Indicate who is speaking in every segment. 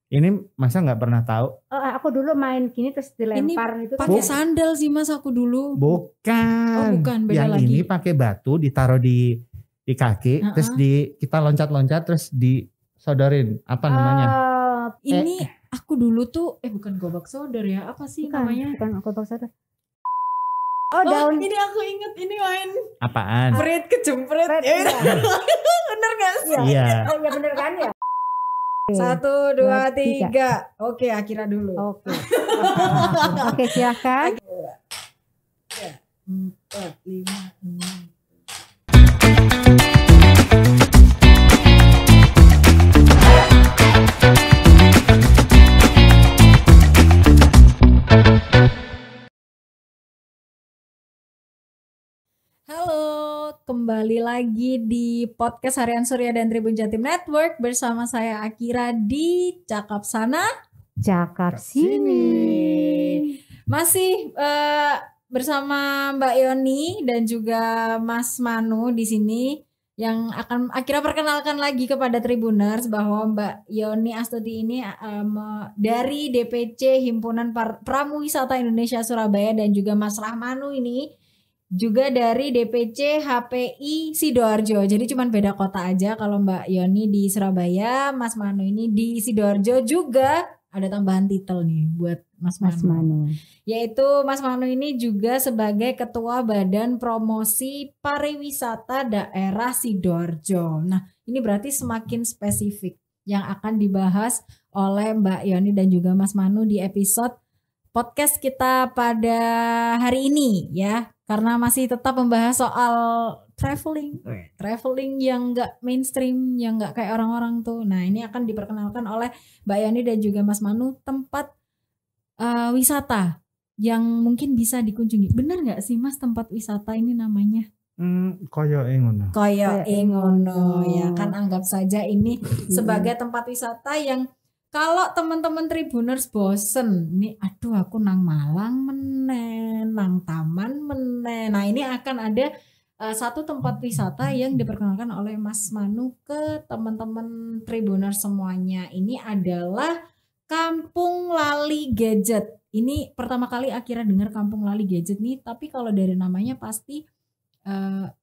Speaker 1: Ini masa nggak pernah tahu?
Speaker 2: Aku dulu main gini terus dilempar
Speaker 3: ini
Speaker 2: itu.
Speaker 3: Pakai sandal sih Mas aku dulu.
Speaker 1: Bukan.
Speaker 3: Oh bukan, beda
Speaker 1: yang
Speaker 3: lagi.
Speaker 1: Ini pakai batu ditaruh di kaki, terus kita loncat-loncat terus disodorin. Apa namanya?
Speaker 3: Ini aku dulu tuh bukan gobak sodor ya, apa sih namanya?
Speaker 2: Bukan gobak sodor.
Speaker 3: Daun. Ini aku inget, ini main.
Speaker 1: Apaan?
Speaker 3: Pret kejempret. Bener gak sih?
Speaker 1: Iya.
Speaker 2: Oh ya bener kan ya.
Speaker 3: 1, 2, 3. Oke, Akira dulu.
Speaker 2: Oke, silakan.
Speaker 3: 4, 5, 6. Halo, kembali lagi di podcast Harian Surya dan Tribun Jatim Network bersama saya Akira di Cakap Sana,
Speaker 2: Cakap Sini.
Speaker 3: Masih bersama Mbak Yoni dan juga Mas Manu di sini yang akan Akira perkenalkan lagi kepada Tribuners bahwa Mbak Yoni Astuti ini dari DPC Himpunan Pramuwisata Indonesia Surabaya dan juga Mas Rahmanu ini juga dari DPC HPI Sidoarjo. Jadi cuman beda kota aja. Kalau Mbak Yoni di Surabaya, Mas Manu ini di Sidoarjo. Juga ada tambahan titel nih buat Mas Manu. Yaitu Mas Manu ini juga sebagai Ketua Badan Promosi Pariwisata Daerah Sidoarjo. Nah, ini berarti semakin spesifik yang akan dibahas oleh Mbak Yoni dan juga Mas Manu di episode podcast kita pada hari ini ya. Karena masih tetap membahas soal traveling yang gak mainstream, yang gak kayak orang-orang tuh. Nah ini akan diperkenalkan oleh Mbak Yani dan juga Mas Manu tempat wisata yang mungkin bisa dikunjungi. Benar gak sih Mas tempat wisata ini namanya?
Speaker 1: Koyo ngono.
Speaker 3: Ya kan, anggap saja ini sebagai tempat wisata yang kalau teman-teman Tribuners bosen, nih aduh aku nang Malang menen, nang Taman menen. Nah ini akan ada satu tempat wisata yang diperkenalkan oleh Mas Manu ke teman-teman Tribuners semuanya. Ini adalah Kampung Lali Gadget. Ini pertama kali Akira dengar Kampung Lali Gadget nih, tapi kalau dari namanya pasti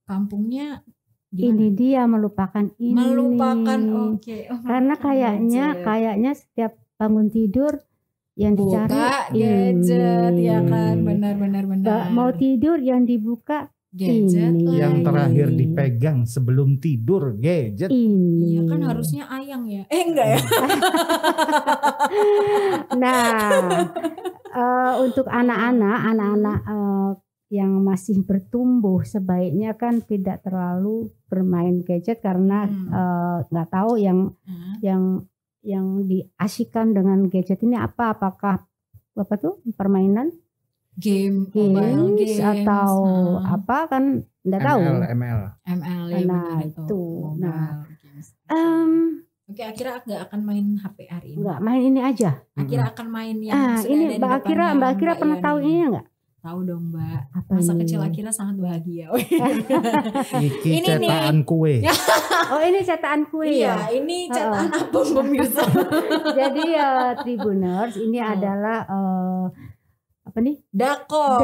Speaker 3: kampungnya gimana?
Speaker 2: Ini dia melupakan ini.
Speaker 3: Oke.
Speaker 2: Karena kayaknya setiap bangun tidur yang dicari
Speaker 3: buka gadget ya kan, benar.
Speaker 2: Mau tidur yang dibuka
Speaker 3: gadget
Speaker 2: ini.
Speaker 1: Yang terakhir dipegang sebelum tidur gadget.
Speaker 2: Ini.
Speaker 3: Iya kan harusnya ayang ya. Enggak ya.
Speaker 2: Nah, untuk anak-anak yang masih bertumbuh sebaiknya kan tidak terlalu bermain gadget karena nggak tahu yang diasyikan dengan gadget ini apakah permainan games atau apa kan nggak tahu.
Speaker 1: ML
Speaker 3: ya,
Speaker 2: nah itu.
Speaker 3: Oke, Akira nggak akan main HP hari ini.
Speaker 2: Nggak main ini aja.
Speaker 3: Akira akan main yang
Speaker 2: ini Mbak Akira pernah tahu ini nggak?
Speaker 3: Tahu dong Mbak. Masa kecil Akira sangat bahagia.
Speaker 1: Ini cetakan kue.
Speaker 2: Oh ini cetakan kue.
Speaker 3: Iya, ini cetakan apa pemirsa?
Speaker 2: Jadi Tribuners ini adalah apa nih?
Speaker 3: Dakon.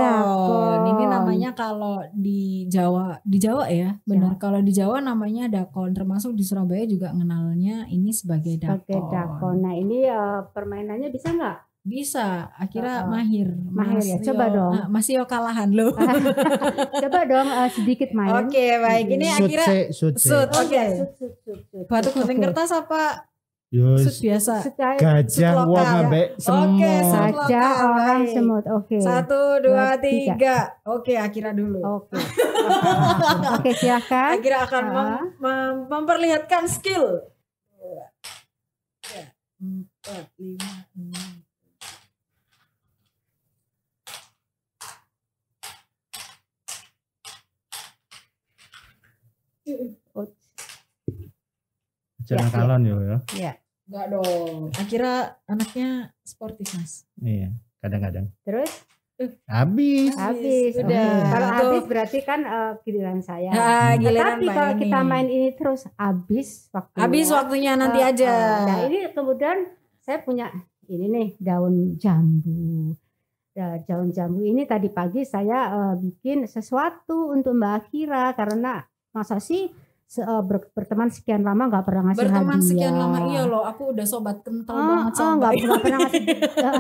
Speaker 3: Ini namanya kalau di Jawa ya, benar. Kalau di Jawa namanya dakon. Termasuk di Surabaya juga mengenalnya ini sebagai dakon.
Speaker 2: Nah ini permainannya bisa nggak?
Speaker 3: Bisa, Akira mahir
Speaker 2: ya. Coba dong.
Speaker 3: Masih kalahan loh.
Speaker 2: Coba dong sedikit main.
Speaker 3: Oke, baik. Ini Akira
Speaker 1: sud.
Speaker 3: Oke. Batu gunting kertas apa? Sud biasa.
Speaker 1: Gajah wong ambek semut.
Speaker 3: Oke,
Speaker 2: gajah orang semut. Oke.
Speaker 3: 1, 2, 3. Oke, Akira dulu.
Speaker 2: Oke, silakan.
Speaker 3: Akira akan memperlihatkan skill. 4, 5, 6.
Speaker 1: Jangan kalon ya.
Speaker 2: Iya.
Speaker 3: Enggak dong. Akira anaknya sportif Mas.
Speaker 1: Iya, kadang-kadang.
Speaker 2: Terus?
Speaker 1: Habis.
Speaker 3: Udah.
Speaker 2: Kalau habis berarti kan giliran saya.
Speaker 3: Giliran
Speaker 2: tapi kalau kita main ini terus habis waktunya.
Speaker 3: Habis waktunya nanti aja.
Speaker 2: Nah ini kemudian saya punya ini nih daun jambu. Daun jambu ini tadi pagi saya bikin sesuatu untuk Mbak Akira karena masa sih berteman sekian lama nggak pernah ngasih hadiah.
Speaker 3: Berteman sekian lama, iya loh, aku udah sobat kental banget sama
Speaker 2: nggak pernah ngasih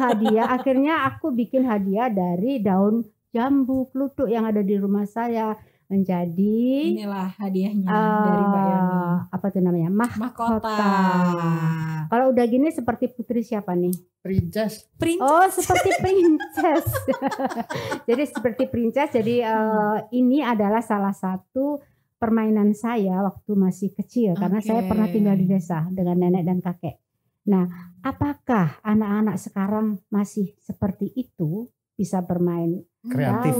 Speaker 2: hadiah. Akhirnya aku bikin hadiah dari daun jambu kluthuk yang ada di rumah saya. Menjadi
Speaker 3: inilah hadiahnya dari Mbak Yani.
Speaker 2: Apa tuh namanya? Mahkota. Kalau udah gini seperti putri siapa nih?
Speaker 1: Princess.
Speaker 2: Oh, seperti princess. Jadi seperti princess. Jadi ini adalah salah satu permainan saya waktu masih kecil karena saya pernah tinggal di desa dengan nenek dan kakek. Nah, apakah anak-anak sekarang masih seperti itu? Bisa bermain
Speaker 1: kreatif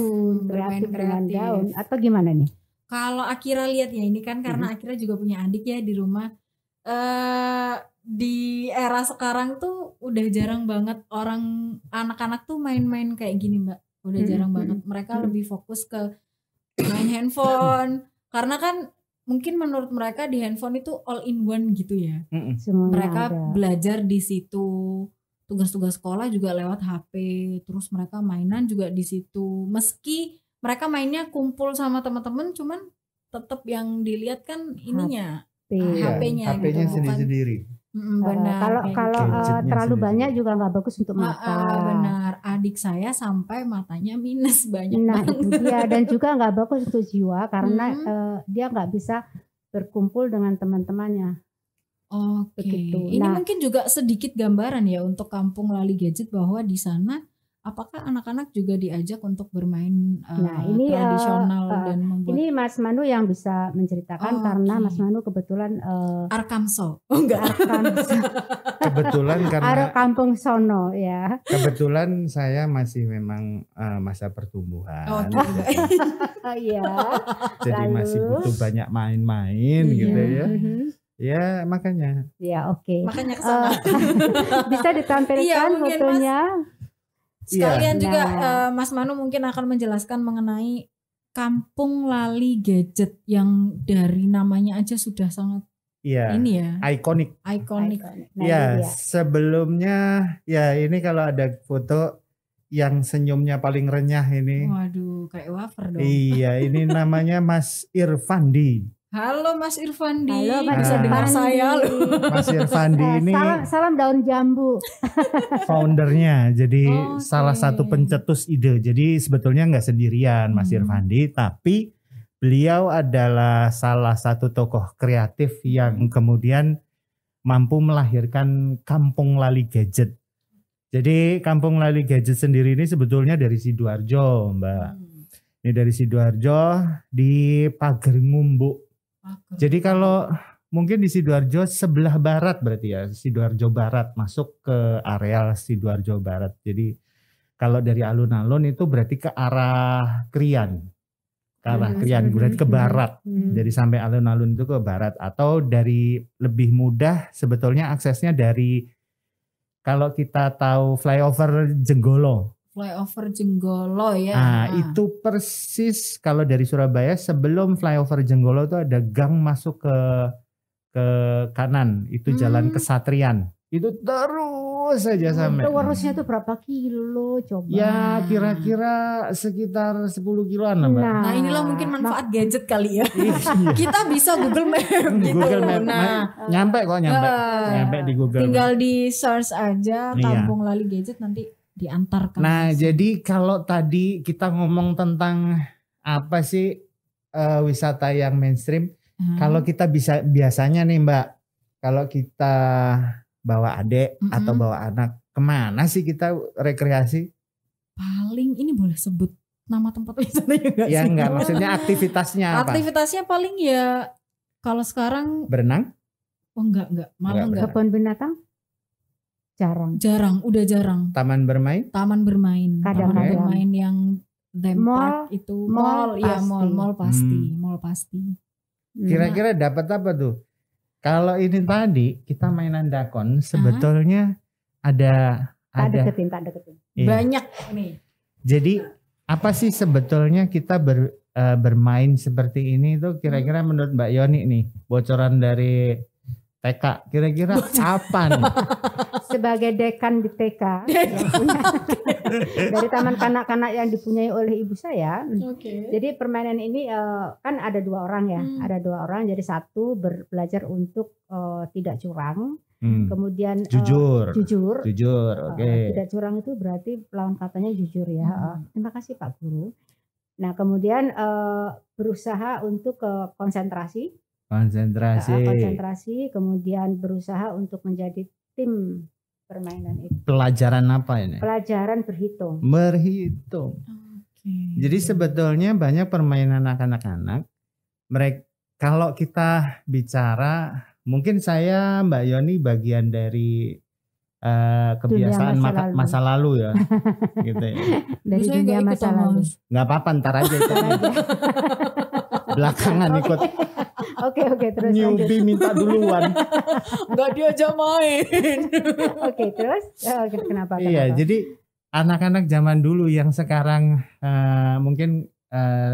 Speaker 2: dengan daun atau gimana nih?
Speaker 3: Kalau Akira lihat ya ini kan karena Akira juga punya adik ya di rumah. Di era sekarang tuh udah jarang banget anak-anak tuh main-main kayak gini Mbak. Udah jarang banget. Mereka lebih fokus ke main handphone karena kan mungkin menurut mereka di handphone itu all in one gitu ya. Mereka belajar di situ. Tugas-tugas sekolah juga lewat HP, terus mereka mainan juga di situ. Meski mereka mainnya kumpul sama teman-teman, cuman tetap yang dilihat kan ininya, HP-nya
Speaker 1: gitu. sendiri-sendiri.
Speaker 3: Benar.
Speaker 2: Kalau terlalu banyak juga nggak bagus untuk mata.
Speaker 3: Benar. Adik saya sampai matanya minus banyak banget.
Speaker 2: Itu dia, dan juga nggak bagus untuk jiwa karena dia nggak bisa berkumpul dengan teman-temannya.
Speaker 3: Oke. Ini mungkin juga sedikit gambaran ya untuk Kampung Lali Gadget bahwa di sana apakah anak-anak juga diajak untuk bermain tradisional dan membuat.
Speaker 2: Ini Mas Manu yang bisa menceritakan karena Mas Manu kebetulan
Speaker 3: Arkamso. Enggak.
Speaker 2: Arkamso.
Speaker 1: Kebetulan karena
Speaker 2: Kampung Sono ya.
Speaker 1: Kebetulan saya masih memang masa pertumbuhan.
Speaker 2: Iya.
Speaker 1: Jadi masih butuh banyak main-main gitu ya. Ya makanya.
Speaker 2: Ya oke.
Speaker 3: Makanya kesana.
Speaker 2: Bisa ditampilkan fotonya.
Speaker 3: Sekalian juga Mas Manu mungkin akan menjelaskan mengenai Kampung Lali Gadget yang dari namanya aja sudah sangat ini ya.
Speaker 1: Ikonik.
Speaker 2: Nah,
Speaker 1: ya sebelumnya ya ini kalau ada foto yang senyumnya paling renyah ini.
Speaker 3: Waduh kayak wafer dong.
Speaker 1: Iya ini namanya Mas Irfandi.
Speaker 3: Halo Mas Irfandi,
Speaker 2: bisa
Speaker 3: dengar saya loh.
Speaker 1: Mas Irfandi ini
Speaker 2: salam daun jambu.
Speaker 1: Foundernya, jadi salah satu pencetus ide. Jadi sebetulnya nggak sendirian Mas Irfandi, tapi beliau adalah salah satu tokoh kreatif yang kemudian mampu melahirkan Kampung Lali Gadget. Jadi Kampung Lali Gadget sendiri ini sebetulnya dari Sidoarjo, Mbak. Ini dari Sidoarjo di Pager Ngumbuk. Jadi kalau mungkin di Sidoarjo sebelah barat berarti ya, Sidoarjo Barat masuk ke areal Sidoarjo Barat. Jadi kalau dari alun-alun itu berarti ke arah Krian. Ke arah Krian berarti ke barat. Jadi sampai alun-alun itu ke barat atau dari lebih mudah sebetulnya aksesnya dari kalau kita tahu flyover Jenggolo.
Speaker 3: Flyover Jenggolo ya.
Speaker 1: Nah itu persis kalau dari Surabaya sebelum flyover Jenggolo itu ada gang masuk ke kanan. Itu jalan Kesatrian. Itu terus saja sampai.
Speaker 2: Lurusnya tuh berapa kilo coba?
Speaker 1: Ya kira-kira sekitar 10 kiloan lah Mbak.
Speaker 3: Nah inilah mungkin manfaat gadget kali ya. Kita bisa Google Map gitu.
Speaker 1: Google Map nyampe nyampe di Google.
Speaker 3: Tinggal di search aja Kampung Lali Gadget nanti diantarkan.
Speaker 1: Nah jadi kalau tadi kita ngomong tentang apa sih wisata yang mainstream, kalau kita biasanya nih Mbak, kalau kita bawa adik atau bawa anak, kemana sih kita rekreasi?
Speaker 3: Paling ini boleh sebut nama tempat wisata ya
Speaker 1: Ya enggak, maksudnya aktivitasnya apa?
Speaker 3: Aktivitasnya paling ya kalau sekarang
Speaker 1: berenang?
Speaker 3: Oh enggak, malah enggak.
Speaker 2: Kebun binatang?
Speaker 3: Jarang, udah jarang.
Speaker 1: Taman bermain?
Speaker 3: Taman bermain yang theme park itu mall pasti.
Speaker 1: Kira-kira dapat apa tuh? Kalau ini tadi kita mainan dakon sebetulnya ada
Speaker 2: deketin.
Speaker 1: Iya.
Speaker 3: Banyak nih.
Speaker 1: Jadi apa sih sebetulnya kita bermain seperti ini tuh kira-kira menurut Mbak Yoni nih, bocoran dari TK. Kira-kira apa nih?
Speaker 2: Sebagai dekan di TK yang punya, dari taman kanak-kanak yang dipunyai oleh ibu saya.
Speaker 3: Oke.
Speaker 2: Jadi permainan ini kan ada 2 orang ya, ada 2 orang. Jadi satu belajar untuk tidak curang, kemudian
Speaker 1: Jujur.
Speaker 2: jujur.
Speaker 1: Oke.
Speaker 2: Tidak curang itu berarti lawan katanya jujur ya. Terima kasih Pak Guru. Nah kemudian berusaha untuk konsentrasi, kemudian berusaha untuk menjadi tim permainan itu.
Speaker 1: Pelajaran apa ini?
Speaker 2: Pelajaran berhitung.
Speaker 1: Jadi sebetulnya banyak permainan anak-anak. Mereka kalau kita bicara, mungkin saya Mbak Yoni bagian dari kebiasaan masa lalu ya, gitu ya.
Speaker 2: Dari dunia masa lalu.
Speaker 1: Nggak apa-apa, ntar aja itu. Belakangan ikut.
Speaker 2: Oke, terus
Speaker 1: newbie minta duluan.
Speaker 3: Nggak diajak main.
Speaker 2: Oke, terus kenapa?
Speaker 1: Iya, jadi anak-anak zaman dulu yang sekarang mungkin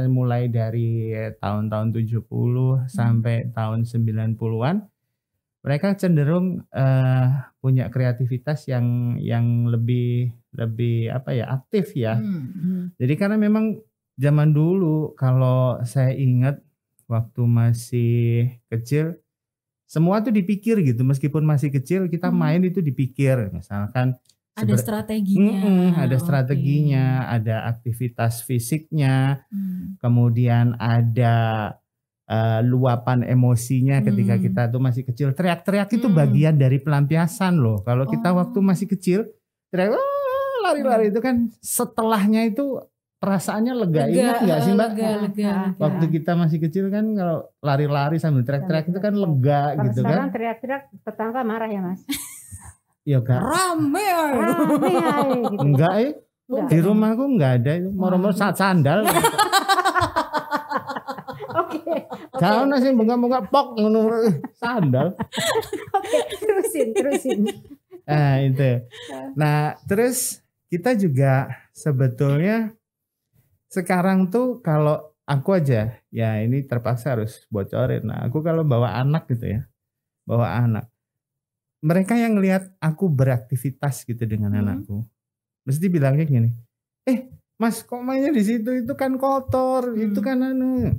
Speaker 1: mulai dari tahun-tahun 70 sampai tahun 90-an, mereka cenderung punya kreativitas yang lebih apa ya, aktif ya. Jadi karena memang zaman dulu kalau saya ingat waktu masih kecil, semua tuh dipikir gitu. Meskipun masih kecil, kita main itu dipikir. Misalkan
Speaker 3: ada strateginya.
Speaker 1: Ada strateginya, ada aktivitas fisiknya, kemudian ada luapan emosinya ketika kita tuh masih kecil. Teriak-teriak itu bagian dari pelampiasan loh. Kalau kita waktu masih kecil, teriak lari-lari itu kan setelahnya itu perasaannya lega. Ingat nggak sih Mbak?
Speaker 3: Lega.
Speaker 1: Waktu kita masih kecil kan kalau lari-lari sambil teriak-teriak itu kan lega gitu kan.
Speaker 2: Sekarang teriak-teriak tetangga marah ya Mas?
Speaker 1: Iya kan.
Speaker 3: Rame
Speaker 2: gitu.
Speaker 1: Enggak di rumahku enggak ada itu. Moro-moro sandal.
Speaker 2: Oke.
Speaker 1: Kau nasi bunga-bunga pok sandal.
Speaker 2: Oke, terusin.
Speaker 1: Nah itu. Nah terus kita juga sebetulnya sekarang tuh kalau aku aja, ya ini terpaksa harus bocorin. Nah aku kalau bawa anak gitu ya, mereka yang ngelihat aku beraktivitas gitu dengan anakku, mesti bilangnya gini, Mas kok mainnya di situ, itu kan kotor, itu kan anu.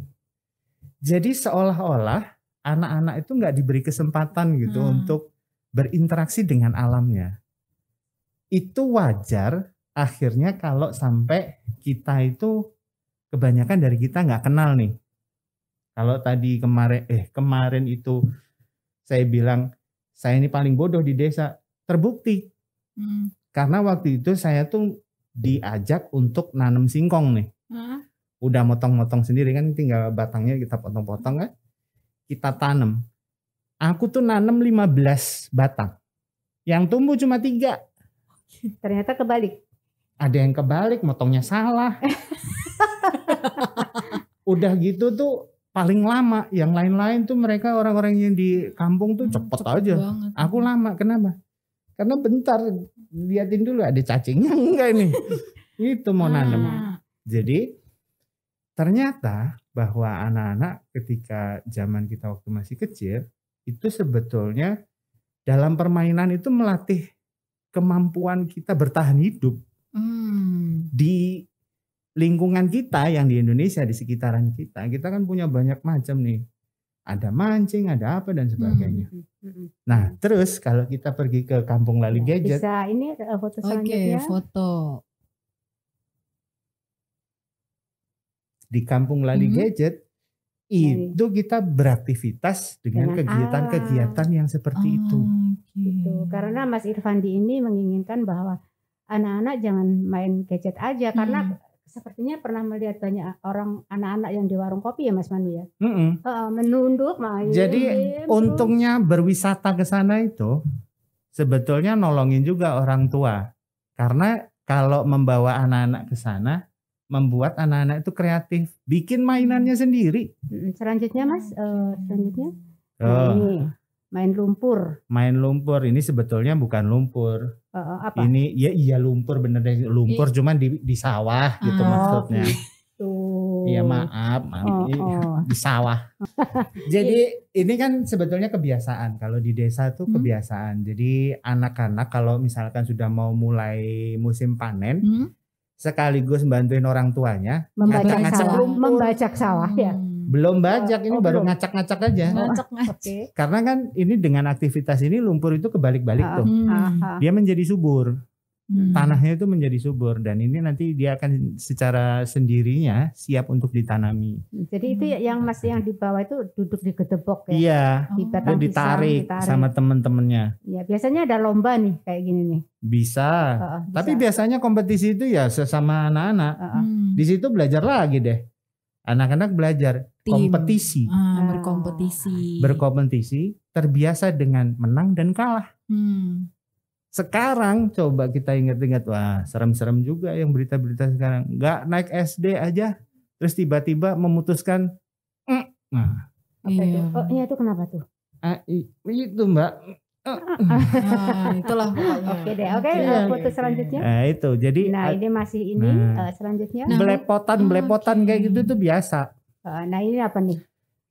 Speaker 1: Jadi seolah-olah anak-anak itu nggak diberi kesempatan gitu untuk berinteraksi dengan alamnya. Itu wajar. Akhirnya kalau sampai kita itu kebanyakan dari kita nggak kenal nih. Kalau tadi kemarin itu saya bilang saya ini paling bodoh di desa, terbukti. Karena waktu itu saya tuh diajak untuk nanam singkong nih. Udah motong-motong sendiri kan, tinggal batangnya kita potong-potong kan. Kita tanam. Aku tuh nanam 15 batang. Yang tumbuh cuma 3.
Speaker 2: Ternyata kebalik.
Speaker 1: Ada yang kebalik, motongnya salah. Udah gitu tuh paling lama. Yang lain-lain tuh mereka orang-orang yang di kampung tuh cepet aja.
Speaker 3: Banget.
Speaker 1: Aku lama, kenapa? Karena bentar, liatin dulu ada cacingnya enggak ini. Itu mau nanam. Jadi ternyata bahwa anak-anak ketika zaman kita waktu masih kecil, itu sebetulnya dalam permainan itu melatih kemampuan kita bertahan hidup. Di lingkungan kita yang di Indonesia, di sekitaran kita kan punya banyak macam nih. Ada mancing, ada apa dan sebagainya. Nah terus kalau kita pergi ke Kampung Lali Gadget.
Speaker 2: Bisa ini foto selanjutnya.
Speaker 3: Oke, foto.
Speaker 1: Di Kampung Lali Gadget itu kita beraktivitas dengan kegiatan-kegiatan yang seperti itu.
Speaker 2: Gitu. Karena Mas Irfandi ini menginginkan bahwa anak-anak jangan main gadget aja, karena sepertinya pernah melihat banyak orang anak-anak yang di warung kopi ya Mas Manu ya. Menunduk main.
Speaker 1: Jadi untungnya berwisata ke sana itu sebetulnya nolongin juga orang tua. Karena kalau membawa anak-anak ke sana membuat anak-anak itu kreatif, bikin mainannya sendiri.
Speaker 2: Selanjutnya Mas, selanjutnya ini main lumpur.
Speaker 1: Main lumpur ini sebetulnya bukan lumpur.
Speaker 2: Apa?
Speaker 1: Ini iya lumpur, bener deh lumpur, cuman di sawah gitu maksudnya. Iya maaf di sawah. Jadi ini kan sebetulnya kebiasaan. Kalau di desa tuh kebiasaan. Jadi anak-anak kalau misalkan sudah mau mulai musim panen, sekaligus bantuin orang tuanya ngacak-ngacak lumpur.
Speaker 2: Membajak sawah ya.
Speaker 1: Belum bajak, ini baru
Speaker 2: belum.
Speaker 1: ngacak-ngacak aja.
Speaker 2: Oke.
Speaker 1: Karena kan ini dengan aktivitas ini lumpur itu kebalik-balik tuh. Dia menjadi subur. Tanahnya itu menjadi subur dan ini nanti dia akan secara sendirinya siap untuk ditanami.
Speaker 2: Jadi itu yang Mas yang di bawah itu duduk di gedebok ya.
Speaker 1: Iya.
Speaker 2: Di
Speaker 1: Dia
Speaker 2: batang
Speaker 1: ditarik
Speaker 2: pisang,
Speaker 1: sama temen-temennya.
Speaker 2: Iya, biasanya ada lomba nih kayak gini nih.
Speaker 1: Bisa. Tapi biasanya kompetisi itu ya sesama anak-anak. Di situ belajar lagi deh. Anak-anak belajar kompetisi. Berkompetisi, terbiasa dengan menang dan kalah. Sekarang coba kita ingat-ingat, wah serem-serem juga yang berita-berita sekarang. Nggak naik SD aja, terus tiba-tiba memutuskan. Nah,
Speaker 2: itu kenapa tuh?
Speaker 1: Itu Mbak.
Speaker 3: Itulah pokoknya.
Speaker 2: Oke, foto selanjutnya.
Speaker 1: Nah itu, jadi.
Speaker 2: Nah ini masih ini selanjutnya.
Speaker 1: Belepotan kayak gitu tuh biasa.
Speaker 2: Nah ini apa nih?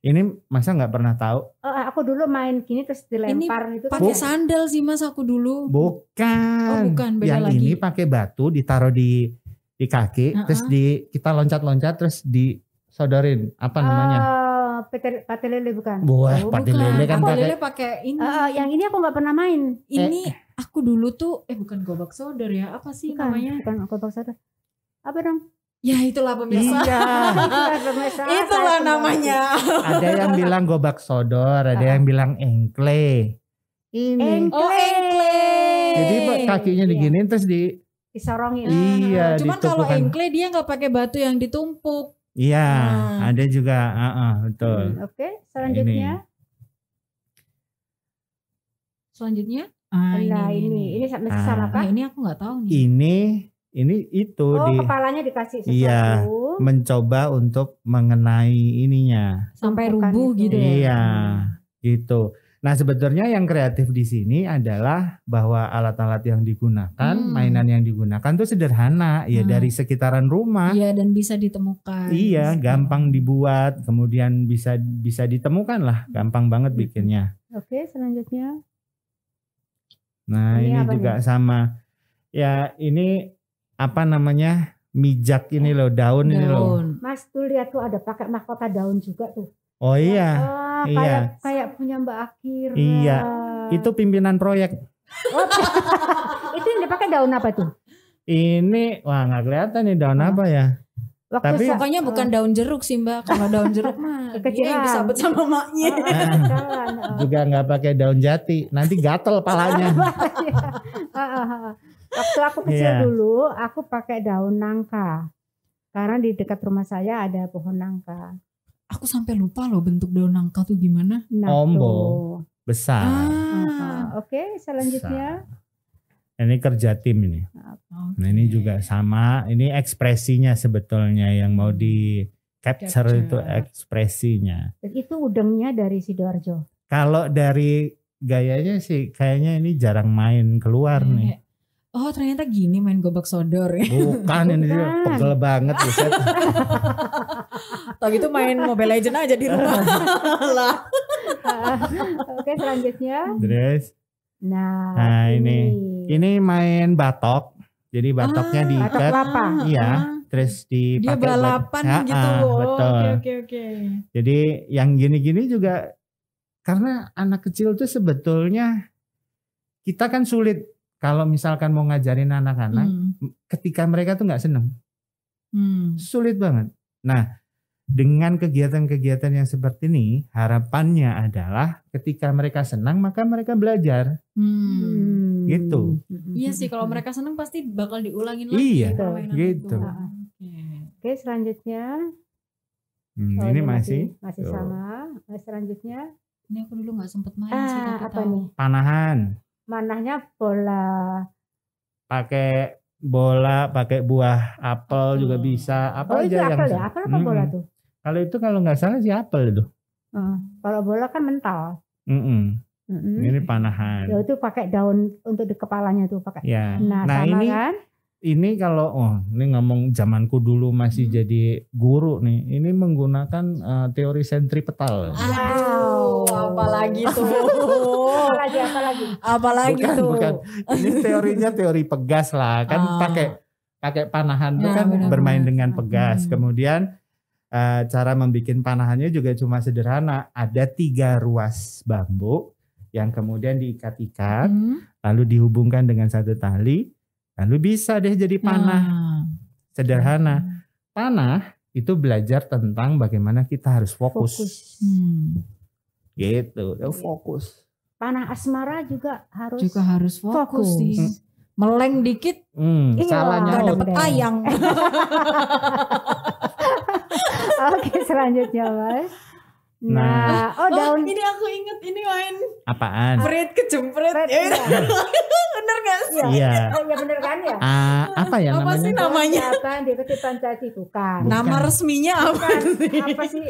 Speaker 1: Ini masa nggak pernah tahu?
Speaker 2: Aku dulu main gini terus dilempar itu.
Speaker 3: Pakai sandal sih Mas aku dulu.
Speaker 1: Bukan.
Speaker 3: Beda
Speaker 1: yang
Speaker 3: lagi.
Speaker 1: ini pakai batu ditaruh di kaki, terus kita loncat-loncat terus disodorin apa namanya?
Speaker 2: Pate lele bukan?
Speaker 1: Wah, pate lele kan
Speaker 3: pakai ini.
Speaker 2: Yang ini aku nggak pernah main.
Speaker 3: Ini aku dulu tuh bukan gobak sodor ya, apa sih namanya?
Speaker 2: Bukan gobak sodor. Apa dong?
Speaker 3: Ya itulah pemirsa.
Speaker 1: Iya.
Speaker 3: Itulah namanya.
Speaker 1: Ada yang bilang gobak sodor, ada yang bilang engkle. Ini.
Speaker 2: Engkle.
Speaker 1: Jadi kakinya diginiin terus
Speaker 2: disorongin.
Speaker 1: Iya.
Speaker 3: Cuman kalau engkle dia nggak pakai batu yang ditumpuk.
Speaker 1: Iya, ada juga. Betul.
Speaker 2: Oke, selanjutnya. Nah ini masih sama kah?
Speaker 3: Ini aku nggak tahu nih.
Speaker 1: Ini itu
Speaker 2: kepalanya dikasih sesuatu.
Speaker 1: Iya, mencoba untuk mengenai ininya
Speaker 3: sampai rubuh gitu ya.
Speaker 1: Iya, gitu. Nah, sebetulnya yang kreatif di sini adalah bahwa alat-alat yang digunakan, mainan yang digunakan tuh sederhana, ya dari sekitaran rumah.
Speaker 3: Iya, dan bisa ditemukan.
Speaker 1: Iya, gampang dibuat, kemudian bisa ditemukan lah, gampang banget bikinnya.
Speaker 2: Oke, selanjutnya.
Speaker 1: Nah, ini juga nih? Sama. Ya, ini apa namanya, mijak ini loh, daun ini loh.
Speaker 2: Mas tuh lihat tuh ada pakai mahkota daun juga tuh.
Speaker 1: Oh iya,
Speaker 2: iya. Kayak punya Mbak Akir.
Speaker 1: Iya, itu pimpinan proyek.
Speaker 2: Itu yang dipakai daun apa tuh?
Speaker 1: Ini, wah nggak kelihatan nih daun apa ya.
Speaker 3: Tapi pokoknya bukan daun jeruk sih Mbak. Kalau daun jeruk mah dia yang disabet sama maknya.
Speaker 1: Juga nggak pakai daun jati, nanti gatel palanya.
Speaker 2: Waktu aku kecil dulu, aku pakai daun nangka. Karena di dekat rumah saya ada pohon nangka.
Speaker 3: Aku sampai lupa loh bentuk daun nangka tuh gimana.
Speaker 1: Ombo, besar.
Speaker 2: Oke, selanjutnya.
Speaker 1: Ini kerja tim ini. Nah ini juga sama. Ini ekspresinya sebetulnya yang mau di capture itu ekspresinya.
Speaker 2: Dan itu udangnya dari Sidoarjo.
Speaker 1: Kalau dari gayanya sih kayaknya ini jarang main keluar nih.
Speaker 3: Oh ternyata gini main gobak sodor ya.
Speaker 1: Bukan ini pegel banget buset.
Speaker 3: Tau gitu main Mobile Legends aja di rumah lah.
Speaker 2: Oke selanjutnya.
Speaker 1: Terus.
Speaker 2: Nah
Speaker 1: ini main batok. Jadi batoknya diikat.
Speaker 2: Batok kelapa.
Speaker 1: Iya. Terus dipakai.
Speaker 3: Dia balapan gitu.
Speaker 1: Betul.
Speaker 3: Oke.
Speaker 1: Jadi yang gini-gini juga karena anak kecil tuh sebetulnya kita kan sulit. Kalau misalkan mau ngajarin anak-anak, ketika mereka tuh nggak seneng, sulit banget. Nah, dengan kegiatan-kegiatan yang seperti ini, harapannya adalah ketika mereka senang, maka mereka belajar. Gitu.
Speaker 3: Iya sih, kalau mereka senang pasti bakal diulangin lagi.
Speaker 1: Iya, gitu.
Speaker 2: Oke, selanjutnya.
Speaker 1: Ini masih
Speaker 2: sama. Selanjutnya.
Speaker 3: Ini aku dulu nggak sempet main sih.
Speaker 2: Apa nih?
Speaker 1: Panahan.
Speaker 2: Manahnya bola.
Speaker 1: Pakai bola, pakai buah apel juga bisa. Apa aja
Speaker 2: itu
Speaker 1: yang
Speaker 2: apel ya? Apel apa bola tuh?
Speaker 1: Kalau itu kalau nggak salah sih apel itu.
Speaker 2: Kalau bola kan mental.
Speaker 1: Ini panahan.
Speaker 2: Ya itu pakai daun untuk di kepalanya tuh pakai.
Speaker 1: Ya.
Speaker 2: Nah sama
Speaker 1: ini
Speaker 2: kan?
Speaker 1: ini kalau ini ngomong zamanku dulu masih jadi guru nih. Ini menggunakan teori sentripetal.
Speaker 3: Aduh, apalagi tuh. Apalagi
Speaker 1: Bukan,
Speaker 3: tuh.
Speaker 1: bukan. Ini teorinya teori pegas lah. Kan pakai panahan itu kan
Speaker 3: benar,
Speaker 1: bermain
Speaker 3: benar.
Speaker 1: dengan pegas. Kemudian cara membuat panahannya juga cuma sederhana. Ada 3 ruas bambu yang kemudian diikat-ikat, lalu dihubungkan dengan satu tali. Lalu bisa deh jadi panah. Sederhana. Panah itu belajar tentang bagaimana kita harus fokus. Gitu, fokus.
Speaker 2: Panah asmara juga harus
Speaker 3: fokus sih. Meleng dikit
Speaker 2: Iya,
Speaker 1: salahnya
Speaker 3: nggak
Speaker 1: out.
Speaker 3: dapet ayang.
Speaker 2: Oke, selanjutnya Mas. Nah, daun
Speaker 3: ini aku inget ini main
Speaker 1: Apaan?
Speaker 3: pret kejempret.
Speaker 2: Pret, iya.
Speaker 3: Bener gak sih?
Speaker 1: Iya.
Speaker 2: Oh iya bener kan ya?
Speaker 1: Apa ya
Speaker 3: Apa
Speaker 1: namanya?
Speaker 3: sih namanya?
Speaker 2: Apa di ketipan caci bukan.
Speaker 3: Nama resminya apa sih?
Speaker 2: Apa sih?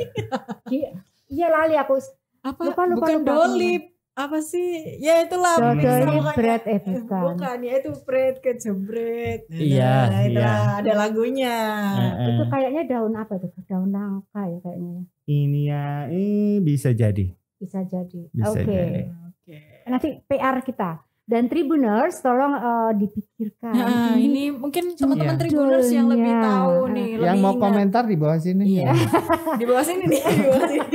Speaker 2: Iya lali aku.
Speaker 3: Apa?
Speaker 2: Lupa,
Speaker 3: Bukan
Speaker 2: lupa.
Speaker 3: dolip. Apa sih? Ya itulah.
Speaker 2: Dolip
Speaker 3: Pokoknya.
Speaker 2: bread bukan.
Speaker 3: Bukan, ya itu pret kejempret.
Speaker 1: Iya,
Speaker 3: Itulah, ada lagunya.
Speaker 2: Itu kayaknya daun apa tuh? Daun nangka ya kayaknya.
Speaker 1: Ini ya, bisa jadi.
Speaker 2: Bisa jadi.
Speaker 1: Bisa
Speaker 2: Oke.
Speaker 1: jadi.
Speaker 3: Oke.
Speaker 2: Nanti PR kita. Dan Tribuners tolong dipikirkan.
Speaker 3: Nah, ini mungkin teman-teman
Speaker 1: Iya.
Speaker 3: Tribuners yang lebih
Speaker 2: Judulnya.
Speaker 3: tahu nih,
Speaker 1: Yang
Speaker 3: lebih
Speaker 1: mau
Speaker 3: ingat.
Speaker 1: komentar di bawah sini.
Speaker 3: Iya. Di bawah sini nih, di bawah sini.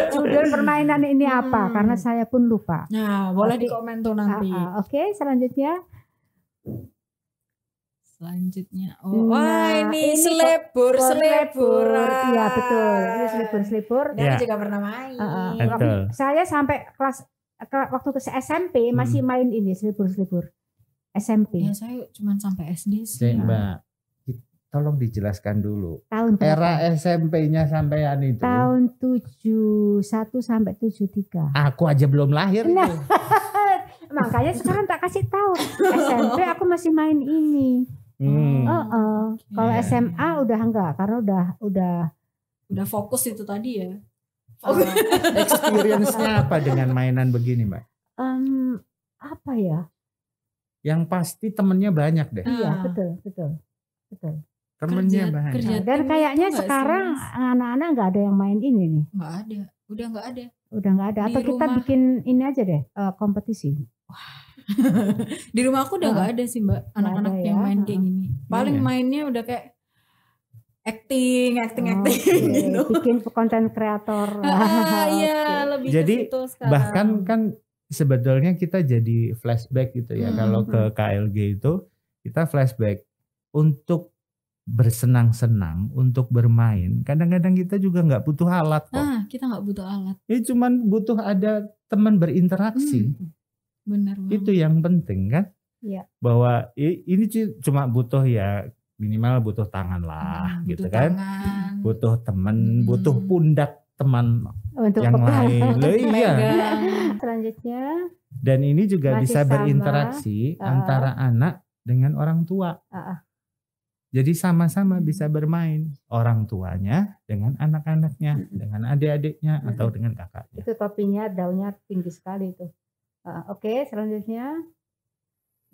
Speaker 2: Judul permainan ini apa? Karena saya pun lupa.
Speaker 3: Nah, boleh
Speaker 2: Oke.
Speaker 3: di komen tuh nanti.
Speaker 2: Oke, selanjutnya.
Speaker 3: Selanjutnya.
Speaker 2: Nah,
Speaker 3: Wah, ini
Speaker 2: ini
Speaker 3: selebur.
Speaker 2: Iya betul. Ini selebur-selebur.
Speaker 3: Dan
Speaker 1: Ya.
Speaker 3: juga pernah main.
Speaker 1: Betul.
Speaker 2: Saya sampai waktu ke SMP masih main ini selebur-selebur. SMP.
Speaker 3: Ya, saya cuma sampai SD sih.
Speaker 1: Cek, Mbak, tolong dijelaskan dulu.
Speaker 2: Tahun berapa?
Speaker 1: Era SMP-nya sampean itu.
Speaker 2: Tahun 71 sampai 73.
Speaker 1: Aku aja belum lahir
Speaker 2: Nah.
Speaker 1: itu.
Speaker 2: Makanya sekarang tak kasih tahu. SMP aku masih main ini. Kalau
Speaker 1: Iya.
Speaker 2: SMA udah enggak karena
Speaker 3: Udah fokus itu tadi ya.
Speaker 1: Experience-nya apa dengan mainan begini, Mbak?
Speaker 2: apa ya?
Speaker 1: Yang pasti temennya banyak deh.
Speaker 2: Iya,
Speaker 3: Ah.
Speaker 2: betul.
Speaker 1: Temennya
Speaker 3: Kerja-
Speaker 1: banyak.
Speaker 3: kerja-
Speaker 2: Dan
Speaker 3: tim
Speaker 2: kayaknya
Speaker 3: itu nggak sih,
Speaker 2: sekarang
Speaker 3: Mas?
Speaker 2: anak-anak nggak ada yang main ini nih.
Speaker 3: Nggak ada. Udah nggak ada.
Speaker 2: Udah nggak ada.
Speaker 3: Di
Speaker 2: Atau kita
Speaker 3: rumah.
Speaker 2: bikin ini aja deh, kompetisi.
Speaker 3: Di rumah aku udah nggak ada sih, Mbak. Anak-anak
Speaker 2: ada
Speaker 3: yang
Speaker 2: ya.
Speaker 3: main kayak gini. Paling
Speaker 1: Iya.
Speaker 3: mainnya udah kayak acting
Speaker 2: Oke,
Speaker 3: gitu.
Speaker 2: bikin konten kreator.
Speaker 3: Iya, lebih
Speaker 1: Jadi,
Speaker 3: ke situ sekarang.
Speaker 1: Bahkan kan sebetulnya kita jadi flashback gitu ya. Kalau ke KLG itu kita flashback untuk bersenang-senang, untuk bermain. Kadang-kadang kita juga nggak butuh alat kok.
Speaker 3: kita nggak butuh alat.
Speaker 1: Ini cuman butuh ada teman berinteraksi.
Speaker 3: Benar banget.
Speaker 1: Itu yang penting kan.
Speaker 2: Iya.
Speaker 1: Bahwa ini cuma butuh ya minimal butuh tangan lah
Speaker 3: Butuh
Speaker 1: gitu kan.
Speaker 3: tangan.
Speaker 1: Butuh teman, butuh pundak teman
Speaker 2: Untuk
Speaker 1: yang
Speaker 2: pegang.
Speaker 1: lain. Loh, iya.
Speaker 3: Pegang.
Speaker 2: Selanjutnya,
Speaker 1: Dan ini juga
Speaker 2: Masih
Speaker 1: bisa
Speaker 2: sama.
Speaker 1: berinteraksi antara anak dengan orang tua. Jadi sama-sama bisa bermain orang tuanya dengan anak-anaknya, dengan adik-adiknya atau dengan kakaknya.
Speaker 2: itu topinya daunnya tinggi sekali itu. Oke, selanjutnya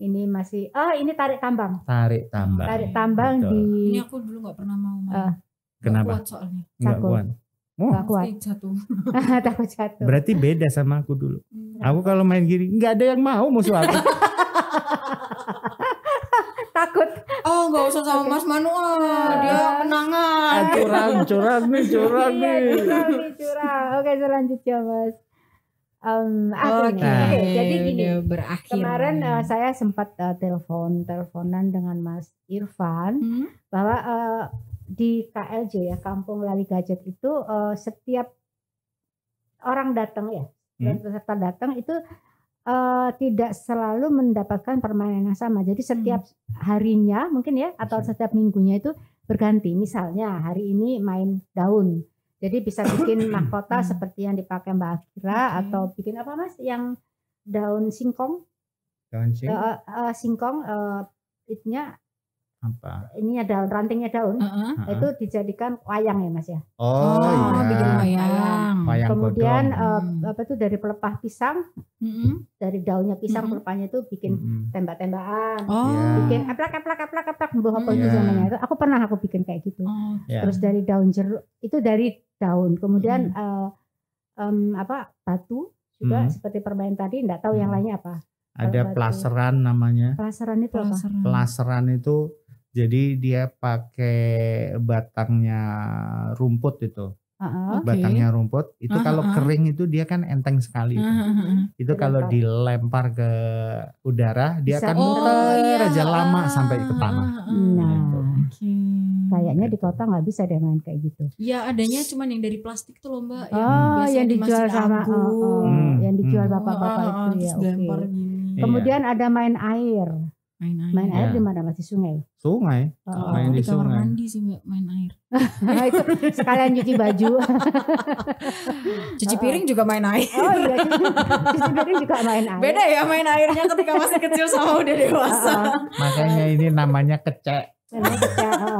Speaker 2: ini masih ini tarik tambang.
Speaker 1: Tarik tambang.
Speaker 2: Tarik tambang
Speaker 1: Betul.
Speaker 3: Ini
Speaker 2: di
Speaker 3: aku dulu nggak pernah mau main.
Speaker 2: Ah.
Speaker 3: Nggak
Speaker 1: Kenapa?
Speaker 3: kuat soalnya.
Speaker 1: Enggak
Speaker 2: Takut.
Speaker 1: kuat.
Speaker 2: nggak kuat.
Speaker 3: Pasti jatuh.
Speaker 2: Takut jatuh.
Speaker 1: Berarti beda sama aku dulu. Aku kalau main gini nggak ada yang mau musuh aku.
Speaker 2: Takut.
Speaker 3: Oh, nggak usah sama Mas Manu. Dia menangan.
Speaker 1: Curang nih.
Speaker 2: Iya, curang. Oke, selanjutnya Mas. Akhirnya. Oke, jadi gini.
Speaker 3: dia berakhir.
Speaker 2: Kemarin saya sempat teleponan dengan Mas Irfan bahwa di KLJ ya, Kampung Lali Gadget itu setiap orang datang ya, dan peserta datang itu tidak selalu mendapatkan permainan yang sama. Jadi setiap harinya mungkin ya, atau setiap minggunya itu berganti. Misalnya hari ini main daun. Jadi bisa bikin mahkota seperti yang dipakai Mbak Akira, atau bikin apa Mas? Yang daun singkong.
Speaker 1: Daun sing.
Speaker 2: Singkong itunya
Speaker 1: Apa?
Speaker 2: Ini ada rantingnya daun. Itu dijadikan wayang ya Mas ya.
Speaker 1: Oh iya.
Speaker 3: Bikin wayang.
Speaker 1: Wayang
Speaker 2: Kemudian
Speaker 1: godong.
Speaker 2: apa tuh dari pelepah pisang, dari daunnya pisang pelepahnya itu bikin tembak-tembakan, bikin aplak, mbah apa itu namanya itu. Aku pernah bikin kayak gitu. Terus dari daun jeruk itu dari daun. Kemudian batu juga seperti permainan tadi. Nggak tahu yang lainnya apa.
Speaker 1: Ada pelaseran namanya.
Speaker 2: Pelaseran itu apa?
Speaker 1: Pelaseran itu jadi dia pakai batangnya rumput itu. Batangnya rumput itu kalau kering itu dia kan enteng sekali. Itu kalau dilempar ke udara dia akan muter aja lama sampai ke tanah.
Speaker 2: Kayaknya di kota nggak bisa deh main kayak gitu.
Speaker 3: Ya adanya cuman yang dari plastik tuh loh Mbak.
Speaker 2: Yang dijual sama yang dijual bapak-bapak itu ya. Kemudian ada main air. Main air di mana Mas? Di sungai?
Speaker 1: Sungai. Main di
Speaker 3: kamar
Speaker 1: sungai.
Speaker 3: mandi sih Mbak, main air.
Speaker 2: Itu sekalian cuci baju.
Speaker 3: Cuci piring juga main air.
Speaker 2: Oh iya, cuci piring juga main air.
Speaker 3: Beda ya main airnya ketika masih kecil sama udah dewasa.
Speaker 1: Makanya ini namanya kecek.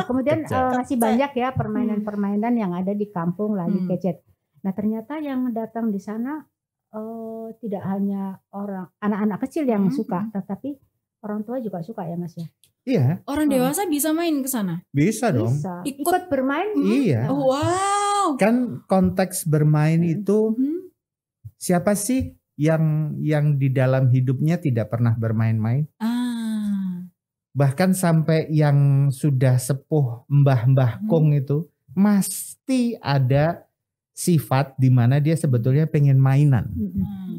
Speaker 2: Kemudian masih banyak ya permainan-permainan yang ada di kampung lagi gadget. Nah ternyata yang datang di sana tidak hanya anak-anak kecil yang suka, tetapi orang tua juga suka ya Mas ya?
Speaker 1: Iya.
Speaker 3: Orang dewasa bisa main ke sana?
Speaker 1: Bisa dong.
Speaker 3: Ikut
Speaker 2: bermain?
Speaker 1: Iya.
Speaker 3: Wow.
Speaker 1: Kan konteks bermain itu siapa sih yang di dalam hidupnya tidak pernah bermain-main? Bahkan sampai yang sudah sepuh mbah-mbah kong itu pasti ada sifat di mana dia sebetulnya pengen mainan.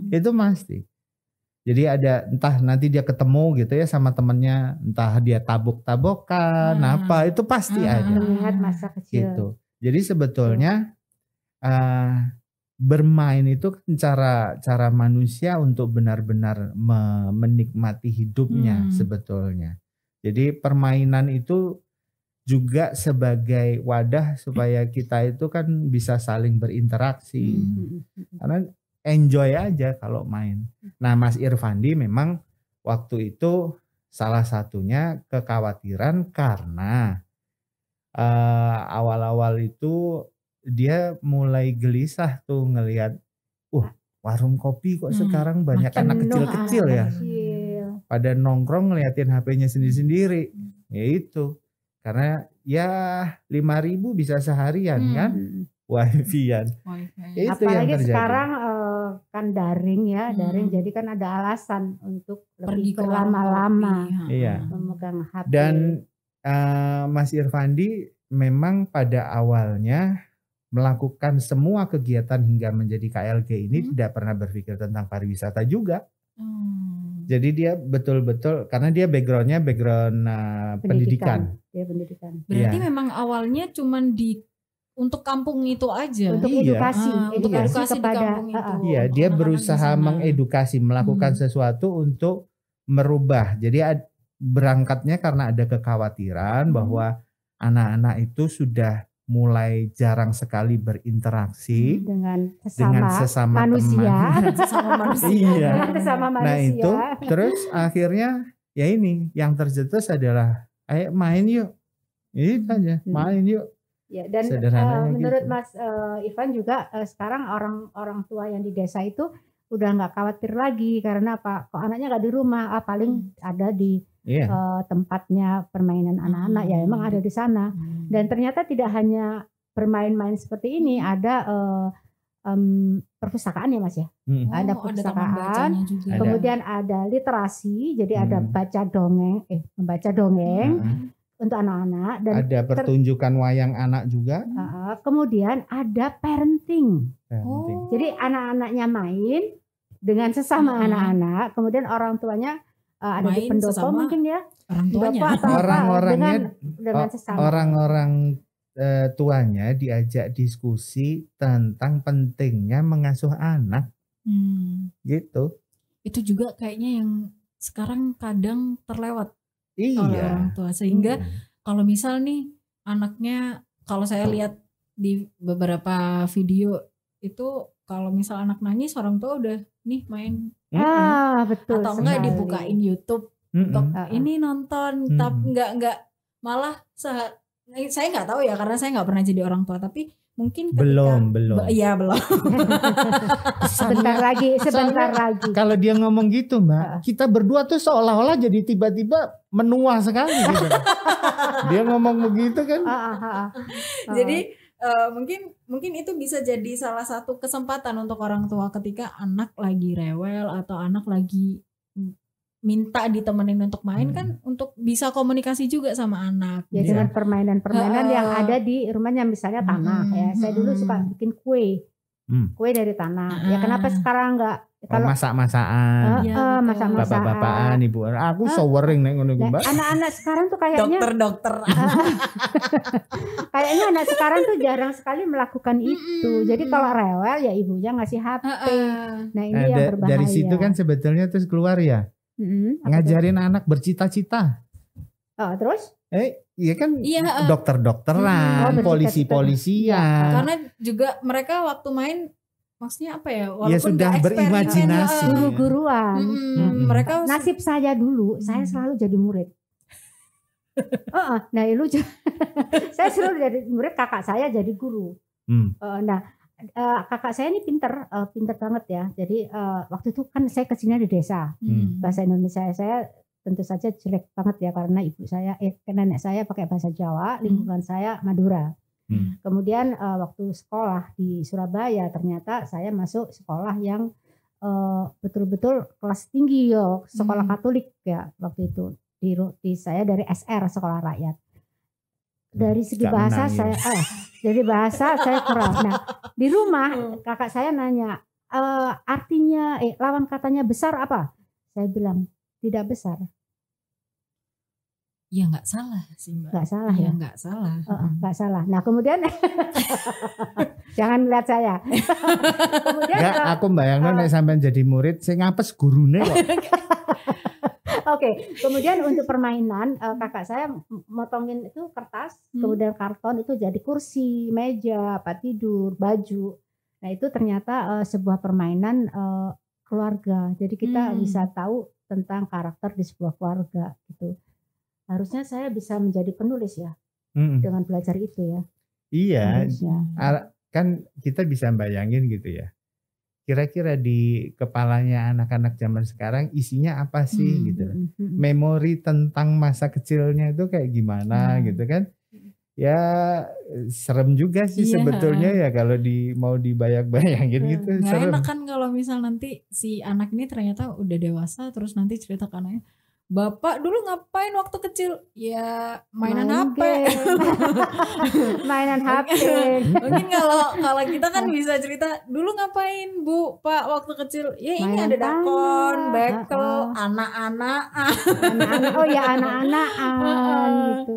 Speaker 1: Itu pasti. Jadi ada entah nanti dia ketemu gitu ya sama temennya, entah dia tabok-tabokan, apa itu pasti ada.
Speaker 2: Melihat masa kecil.
Speaker 1: Gitu. Jadi sebetulnya bermain itu kan cara manusia untuk benar-benar menikmati hidupnya sebetulnya. Jadi permainan itu juga sebagai wadah supaya kita itu kan bisa saling berinteraksi. Karena enjoy aja kalau main. Nah Mas Irfandi memang waktu itu salah satunya kekhawatiran karena awal-awal itu dia mulai gelisah tuh ngelihat warung kopi kok sekarang banyak anak kecil-kecil ya. Pada nongkrong ngeliatin HP-nya sendiri-sendiri. Ya itu. Karena ya 5.000 bisa seharian kan. Wifi-an. Itu
Speaker 2: apalagi
Speaker 1: yang terjadi.
Speaker 2: Sekarang kan daring ya, daring jadi kan ada alasan untuk lebih berlama-lama memegang HP.
Speaker 1: Dan Mas Irfandi memang pada awalnya melakukan semua kegiatan hingga menjadi KLG ini tidak pernah berpikir tentang pariwisata juga. Jadi dia betul-betul karena dia background pendidikan.
Speaker 2: Dia pendidikan.
Speaker 3: Berarti memang awalnya cuman untuk kampung itu aja.
Speaker 2: Untuk edukasi,
Speaker 3: edukasi
Speaker 2: kepada
Speaker 3: di kampung itu.
Speaker 1: Iya, dia berusaha mengedukasi, melakukan sesuatu untuk merubah. Jadi berangkatnya karena ada kekhawatiran bahwa anak-anak itu sudah mulai jarang sekali berinteraksi dengan sesama
Speaker 2: manusia.
Speaker 1: Iya.
Speaker 2: Sesama manusia.
Speaker 1: Nah itu terus akhirnya ya ini yang tercetus adalah ayo main yuk. Itu aja, main yuk.
Speaker 2: Ya, dan menurut gitu. Mas Ivan juga sekarang orang tua yang di desa itu udah nggak khawatir lagi karena apa? Kok anaknya nggak di rumah? Paling ada di tempatnya permainan anak-anak ya emang ada di sana. Dan ternyata tidak hanya bermain-main seperti ini, ada perpustakaan ya Mas ya. Ada perpustakaan, kemudian ada literasi, jadi ada membaca dongeng. Untuk anak-anak dan
Speaker 1: ada pertunjukan wayang anak juga.
Speaker 2: Kemudian ada parenting. Jadi anak-anaknya main dengan sesama anak-anak, kemudian orang tuanya ada di pendopo mungkin ya.
Speaker 1: Orang-orangnya dengan sesama. Orang-orang tuanya diajak diskusi tentang pentingnya mengasuh anak. Gitu.
Speaker 3: Itu juga kayaknya yang sekarang kadang terlewat.
Speaker 1: Iya.
Speaker 3: Orang tua sehingga kalau misal nih anaknya, kalau saya lihat di beberapa video itu kalau misal anak nangis orang tua udah nih main
Speaker 2: betul
Speaker 3: atau enggak dibukain YouTube untuk ini nonton tapi enggak malah saya nggak tahu ya karena saya nggak pernah jadi orang tua, tapi mungkin ketika
Speaker 1: Belum.
Speaker 3: Iya belum.
Speaker 2: Sebentar lagi.
Speaker 1: Kalau dia ngomong gitu Mbak, kita berdua tuh seolah-olah jadi tiba-tiba menua sekali gitu. Dia ngomong begitu kan.
Speaker 3: Jadi mungkin itu bisa jadi salah satu kesempatan untuk orang tua ketika anak lagi rewel atau anak lagi minta ditemenin untuk main kan, untuk bisa komunikasi juga sama anak.
Speaker 2: Ya dengan permainan-permainan yang ada di rumahnya, misalnya tanah ya. Saya dulu suka bikin kue dari tanah. Ya kenapa sekarang enggak?
Speaker 1: Kalau masak-masakan,
Speaker 2: masak-masakan,
Speaker 1: bapak-bapakan, ibu, aku sowering nek ngono Mbak.
Speaker 2: Anak-anak sekarang tuh kayaknya
Speaker 3: dokter.
Speaker 2: Kayaknya anak sekarang tuh jarang sekali melakukan itu. Jadi kalau rewel ya ibunya ngasih HP. Nah ini yang berbahaya.
Speaker 1: Dari situ kan sebetulnya terus keluar ya. Ngajarin anak bercita-cita.
Speaker 2: Oh terus?
Speaker 1: Iya kan, dokter-dokteran, polisi-polisian.
Speaker 3: Karena juga mereka waktu main, maksudnya apa ya?
Speaker 1: Ya sudah berimajinasi.
Speaker 2: Guru-guruan.
Speaker 3: Mereka
Speaker 2: nasib saya dulu, saya selalu jadi murid. Nah itu saya selalu jadi murid, kakak saya jadi guru. Kakak saya ini pinter banget ya. Jadi waktu itu kan saya kesini di desa. Bahasa Indonesia saya tentu saja jelek banget ya, karena nenek saya pakai bahasa Jawa, lingkungan saya Madura. Kemudian waktu sekolah di Surabaya, ternyata saya masuk sekolah yang betul-betul kelas tinggi ya, sekolah Katolik ya waktu itu. Saya dari SR, sekolah rakyat. Dari segi bahasa saya kurang. Nah di rumah kakak saya nanya, artinya lawan katanya besar apa? Saya bilang tidak besar.
Speaker 3: Ya nggak salah sih Mbak.
Speaker 2: Nggak salah ya?
Speaker 3: Nggak salah.
Speaker 2: Nggak salah. Nah kemudian jangan lihat saya. Kemudian
Speaker 1: aku bayangin nek sampean jadi murid, saya ngapes gurune kok.
Speaker 2: Oke, kemudian untuk permainan kakak saya motongin itu kertas, kemudian karton itu jadi kursi, meja, tempat tidur, baju. Nah itu ternyata sebuah permainan keluarga. Jadi kita bisa tahu tentang karakter di sebuah keluarga gitu. Harusnya saya bisa menjadi penulis ya dengan belajar itu ya.
Speaker 1: Iya, kan kita bisa bayangin gitu ya. Kira-kira di kepalanya anak-anak zaman sekarang isinya apa sih gitu. Memori tentang masa kecilnya itu kayak gimana gitu kan. Ya serem juga sih sebetulnya ya kalau mau dibayang-bayangin gitu.
Speaker 3: Nggak
Speaker 1: serem.
Speaker 3: enak kan kalau misal nanti si anak ini ternyata udah dewasa, terus nanti cerita ke anaknya, Bapak dulu ngapain waktu kecil? Ya mainan HP.
Speaker 2: Mainan HP.
Speaker 3: Mungkin kalau kita kan bisa cerita, dulu ngapain Bu, Pak waktu kecil? Ya ini ada dakon, bekel, anak-anak.
Speaker 2: Oh ya anak-anakan gitu.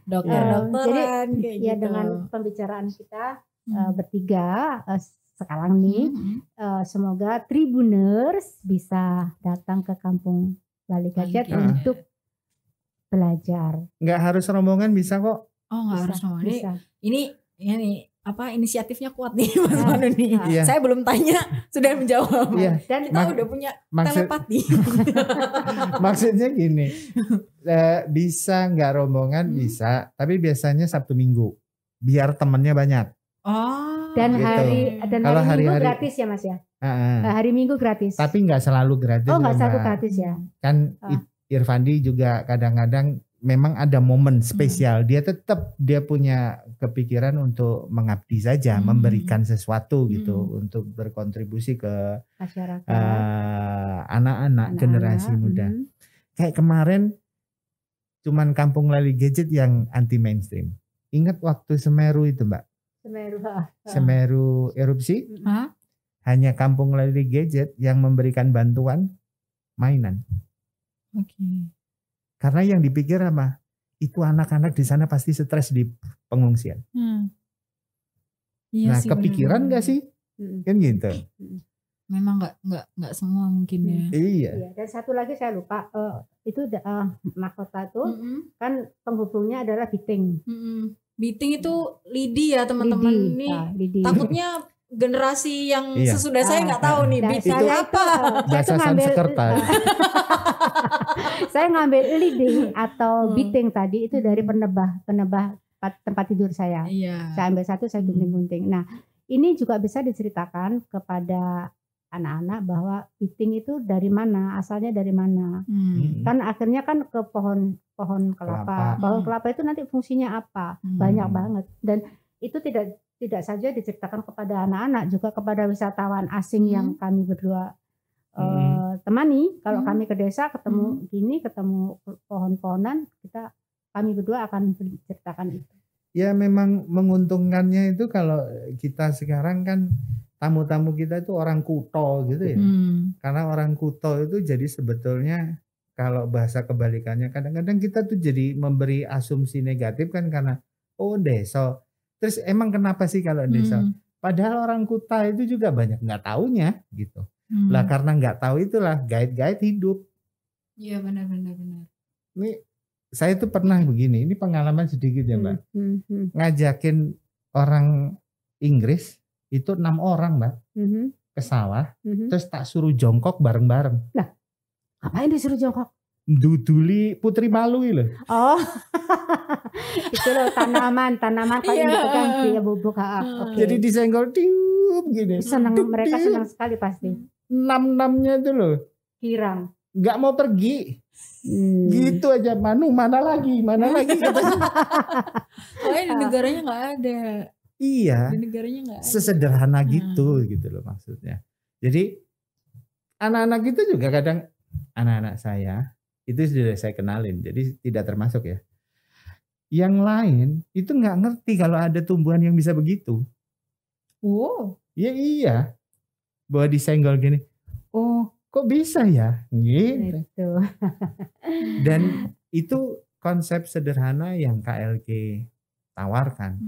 Speaker 3: Dokter-dokteran
Speaker 2: kayak
Speaker 3: gitu.
Speaker 2: Ya dengan pembicaraan kita bertiga sekarang nih, semoga Tribuners bisa datang ke kampung Bali Gadget untuk belajar.
Speaker 1: Nggak harus rombongan, bisa kok.
Speaker 3: Oh nggak harus rombongan.
Speaker 2: Bisa.
Speaker 3: Ini apa inisiatifnya kuat nih Mas Manu nih. Iya. Saya belum tanya sudah menjawab.
Speaker 1: Iya.
Speaker 3: Dan kita udah punya telepati.
Speaker 1: Maksudnya gini, bisa nggak rombongan bisa, tapi biasanya Sabtu Minggu biar temennya banyak.
Speaker 2: Oh. Dan
Speaker 1: gitu.
Speaker 2: hari Minggu gratis ya Mas ya. Hari Minggu gratis.
Speaker 1: Tapi nggak selalu gratis.
Speaker 2: Oh nggak selalu gratis ya.
Speaker 1: Kan Irfandi juga kadang-kadang memang ada momen spesial. Dia punya kepikiran untuk mengabdi saja, memberikan sesuatu gitu untuk berkontribusi ke
Speaker 2: masyarakat,
Speaker 1: anak-anak generasi muda. Kayak kemarin cuman Kampung Lali Gadget yang anti mainstream. Ingat waktu Semeru itu Mbak? Semeru erupsi? Hanya Kampung Lali Gadget yang memberikan bantuan mainan. Karena yang dipikir apa? Itu anak-anak di sana pasti stres di pengungsian. Iya sih, kepikiran nggak sih? Kan gitu.
Speaker 3: Memang nggak semua mungkin ya.
Speaker 1: Iya.
Speaker 2: Dan satu lagi saya lupa, itu mahkota itu kan penghubungnya adalah biting.
Speaker 3: Biting itu lidi ya teman-teman. Ini
Speaker 2: lidi.
Speaker 3: Takutnya generasi yang
Speaker 1: Iya.
Speaker 3: sesudah saya nggak tahu nih
Speaker 2: Dan
Speaker 3: beating
Speaker 2: saya
Speaker 3: apa.
Speaker 1: Bahasa Sanskerta.
Speaker 2: Saya ngambil leading atau
Speaker 3: Hmm.
Speaker 2: beating tadi itu dari penebah tempat tidur saya.
Speaker 3: Iya.
Speaker 2: Saya ambil satu, saya gunting-gunting. Nah, ini juga bisa diceritakan kepada anak-anak bahwa beating itu dari mana, asalnya dari mana. Kan akhirnya kan ke pohon kelapa.
Speaker 1: Kelapa.
Speaker 2: Pohon kelapa itu nanti fungsinya apa? Banyak banget. Dan itu tidak saja diceritakan kepada anak-anak, juga kepada wisatawan asing yang kami berdua temani. Kalau kami ke desa ketemu ketemu pohon-pohonan, kami berdua akan menceritakan itu.
Speaker 1: Ya memang menguntungkannya itu kalau kita sekarang kan tamu-tamu kita itu orang kuto gitu ya. Karena orang kuto itu jadi sebetulnya kalau bahasa kebalikannya kadang-kadang kita tuh jadi memberi asumsi negatif kan karena desa. Terus emang kenapa sih kalau desa? Padahal orang kuta itu juga banyak nggak taunya gitu. Lah karena nggak tahu itulah guide-guide hidup.
Speaker 3: Iya benar.
Speaker 1: Ini saya tuh pernah begini, ini pengalaman sedikit ya Mbak. Ngajakin orang Inggris itu 6 orang Mbak ke sawah, terus tak suruh jongkok bareng-bareng.
Speaker 2: Nah, ngapain disuruh jongkok?
Speaker 1: Duduli putri malu loh.
Speaker 2: Oh, itu loh tanaman kalau yang dipegang dia bubuk. Oke.
Speaker 1: Jadi disenggol tiup gini.
Speaker 2: Mereka senang sekali pasti.
Speaker 1: 6-6-nya itu loh.
Speaker 2: Kirang.
Speaker 1: Nggak mau pergi. Gitu aja Manu, mana lagi katanya.
Speaker 3: Di negaranya nggak ada.
Speaker 1: Iya.
Speaker 3: Di negaranya nggak ada.
Speaker 1: Sesederhana gitu loh maksudnya. Jadi anak-anak itu juga kadang anak-anak saya itu sudah saya kenalin, jadi tidak termasuk ya. Yang lain itu nggak ngerti kalau ada tumbuhan yang bisa begitu.
Speaker 3: Wow.
Speaker 1: Ya iya. Bahwa disenggol gini. Oh, kok bisa ya? Gitu. Dan itu konsep sederhana yang KLG tawarkan